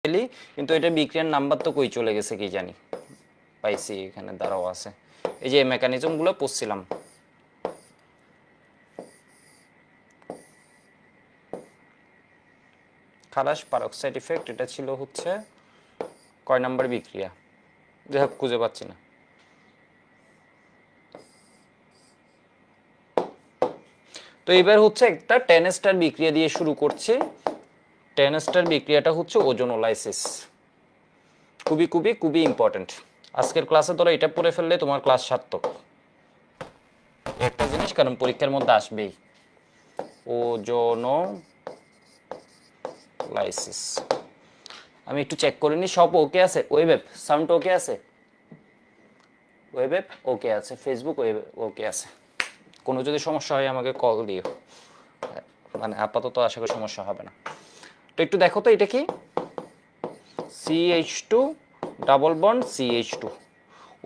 ফেলি, কিন্তু এটা বিক্রিয়ার নাম্বার তো কই চলে গেছে কি জানি, পাইছি এখানে দাঁড়াও আছে, এই যে মেকানিজম গুলো পড়ছিলাম। খালাস পারক্সাইড ইফেক্ট, এটা ছিল হচ্ছে কয় নাম্বার বিক্রিয়া, যাই হোক খুঁজে পাচ্ছি না। তো এবার হচ্ছে একটা 10 স্টার বিক্রিয়া দিয়ে শুরু করছি। 10 স্টার বিক্রিয়াটা হচ্ছে ওজোনোলাইসিস। খুবই খুবই খুবই ইম্পর্টেন্ট। আজকের ক্লাসে তোরা এটা পড়ে ফেললে তোমার ক্লাস সার্থক। একটা জিনিস, কারণ পরীক্ষার মধ্যে আসবেই, ওজোনোলাইসিস। আমি একটু চেক করে নিই সব ওকে আছে। ওয়েব সাউন্ড ওকে আছে, ওয়েব ওকে আছে, ফেসবুক ওয়েব ওকে আছে। কোনো যদি সমস্যা হয় আমাকে কল দিও, মানে আপাতত আশা করি সমস্যা হবে না। তো একটু দেখো তো এটা কি, CH2 double bond CH2।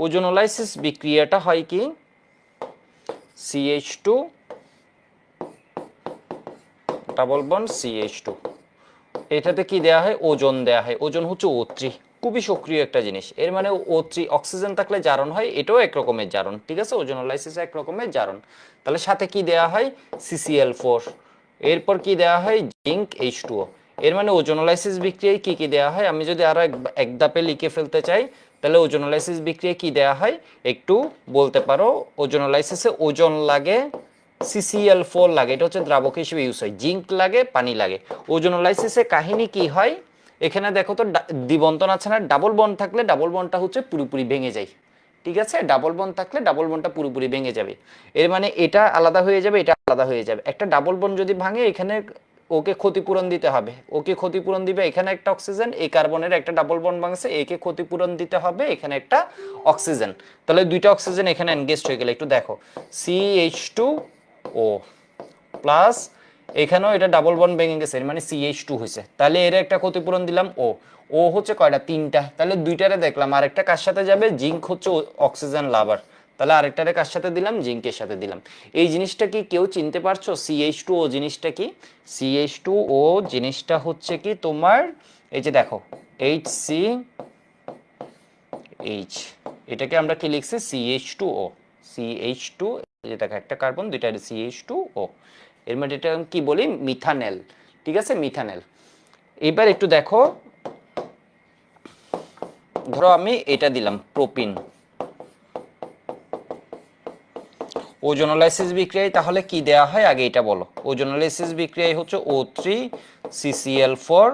Ozonolysis বিক্রিয়াটা হয় কি, CH2 ডাবল বন্ড CH2, এটাতে কি দেয়া হয়, ওজন দেয়া হয়। ওজন হচ্ছে O3, খুবই সক্রিয় একটা জিনিস। এর মানে O3 অক্সিজেন থাকলে জারণ হয়, এটাও এক রকমের জারণ, ঠিক আছে, ওজোনোলাইসিস এক রকমের জারণ। তাহলে সাথে কি দেয়া হয়, CCl4, এরপর কি দেয়া হয়, জিঙ্ক H2O। এর মানে ওজোনোলাইসিস বিক্রিয়ায় কি কি দেয়া হয়, আমি যদি আরো এক ধাপে লিখে ফেলতে চাই, তাহলে ওজোনোলাইসিস বিক্রিয়ায় কি দেয়া হয় একটু বলতে পারো। ওজোনোলাইসিসে ওজন লাগে, CCl4 লাগে, এটা হচ্ছে দ্রাবক হিসেবে ইউজ হয়, জিঙ্ক লাগে, পানি লাগে। ওজোনোলাইসিসে কাহিনী কি হয়, এখানে দেখো তো দ্বিবন্ধন আছে না, ডাবল বন্ড থাকলে ডাবল বন্ডটা হচ্ছে পুরোপুরি ভেঙে যায়, ঠিক আছে, ডাবল বন্ড থাকলে ডাবল বন্ডটা পুরোপুরি ভেঙে যাবে। এর মানে এটা আলাদা হয়ে যাবে, এটা আলাদা হয়ে যাবে। একটা ডাবল বন্ড যদি ভাঙে, এখানে ওকে ক্ষতিপূরণ দিতে হবে, ওকে ক্ষতিপূরণ দিবে, এখানে একটা অক্সিজেন, এই কার্বনের একটা ডাবল বন্ড ভাঙছে, একে ক্ষতিপূরণ দিতে হবে, এখানে একটা অক্সিজেন। তাহলে দুইটা অক্সিজেন এখানে এনগেজড হয়ে গেলে, একটু দেখো, CH2O প্লাস, এখানেও এটা ডাবল বন্ড ভেঙে গেছে, মানে CH2 হয়েছে। তাহলে এর একটা ক্ষতিপূরণ দিলাম, ও হচ্ছে কয়টা, তিনটা। তাহলে দুইটারে দেখলাম, আরেকটা কার সাথে যাবে, জিঙ্ক হচ্ছে অক্সিজেন লাভার, তাহলে আরেকটারে কার সাথে দিলাম, জিঙ্কের সাথে দিলাম। এই জিনিসটা কি কেউ চিনতে পারছো, CH2O জিনিসটা কি? CH2O জিনিসটা হচ্ছে কি তোমার, এই যে দেখো HCH, এটাকে আমরা কি লিখছি, CH2O, CH2, এই যে দেখো একটা কার্বন, দুইটা CH2O, এর মধ্যে এটা কি বলি, মিথানেল, ঠিক আছে, মিথানেল। এবার একটু দেখো, ধরো আমি এটা দিলাম প্রোপিন। ওজোনোলাইসিস বিক্রিয়ায় তাহলে কি দেয়া হয় আগে এটা বলো। ওজোনোলাইসিস বিক্রিয়ায় হচ্ছে O3 CCl4